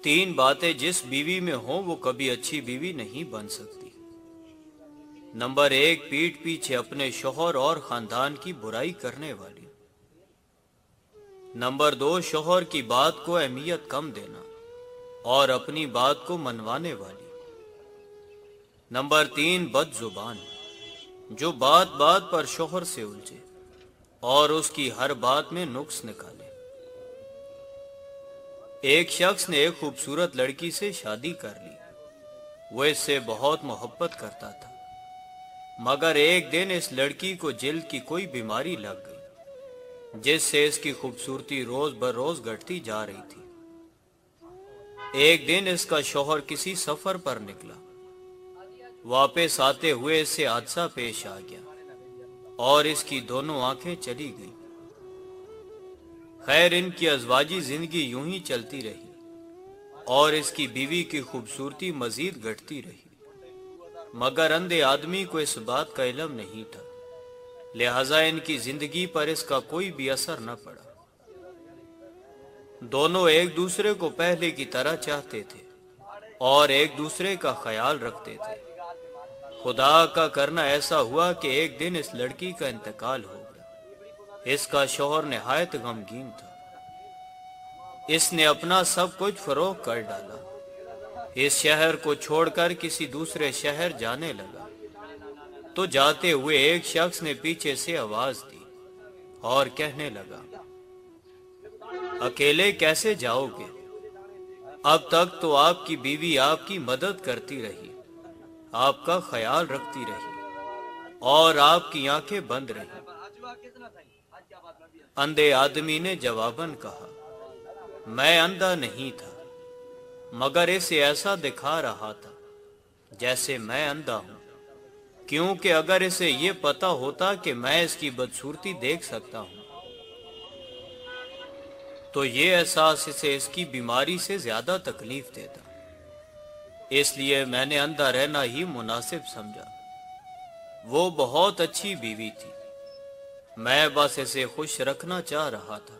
तीन बातें जिस बीवी में हो वो कभी अच्छी बीवी नहीं बन सकती। नंबर एक, पीठ पीछे अपने शौहर और खानदान की बुराई करने वाली। नंबर दो, शौहर की बात को अहमियत कम देना और अपनी बात को मनवाने वाली। नंबर तीन, बदजुबान, जो बात बात पर शौहर से उलझे और उसकी हर बात में नुक्स निकाले। एक शख्स ने एक खूबसूरत लड़की से शादी कर ली। वो इससे बहुत मोहब्बत करता था, मगर एक दिन इस लड़की को जिल्द की कोई बीमारी लग गई, जिससे इसकी खूबसूरती रोज बरोज घटती जा रही थी। एक दिन इसका शौहर किसी सफर पर निकला। वापस आते हुए इससे हादसा पेश आ गया और इसकी दोनों आंखें चली गईं। खैर, इनकी अज़वाजी जिंदगी यूं ही चलती रही और इसकी बीवी की खूबसूरती मजीद घटती रही, मगर अंधे आदमी को इस बात का इल्म नहीं था, लिहाजा इनकी जिंदगी पर इसका कोई भी असर न पड़ा। दोनों एक दूसरे को पहले की तरह चाहते थे और एक दूसरे का ख्याल रखते थे। खुदा का करना ऐसा हुआ कि एक दिन इस लड़की का इंतकाल हो गया। इसका शौहर निहायत गमगीन था। इसने अपना सब कुछ फरोख्त कर डाला। इस शहर को छोड़कर किसी दूसरे शहर जाने लगा तो जाते हुए एक शख्स ने पीछे से आवाज दी और कहने लगा, अकेले कैसे जाओगे? अब तक तो आपकी बीवी आपकी मदद करती रही, आपका ख्याल रखती रही और आपकी आंखें बंद रही। अंधे आदमी ने जवाबन कहा, मैं अंधा नहीं था, मगर इसे ऐसा दिखा रहा था जैसे मैं अंधा हूं, क्योंकि अगर इसे ये पता होता कि मैं इसकी बदसूरती देख सकता हूं तो ये एहसास इसे इसकी बीमारी से ज्यादा तकलीफ देता। इसलिए मैंने अंधा रहना ही मुनासिब समझा। वो बहुत अच्छी बीवी थी, मैं बस इसे खुश रखना चाह रहा था।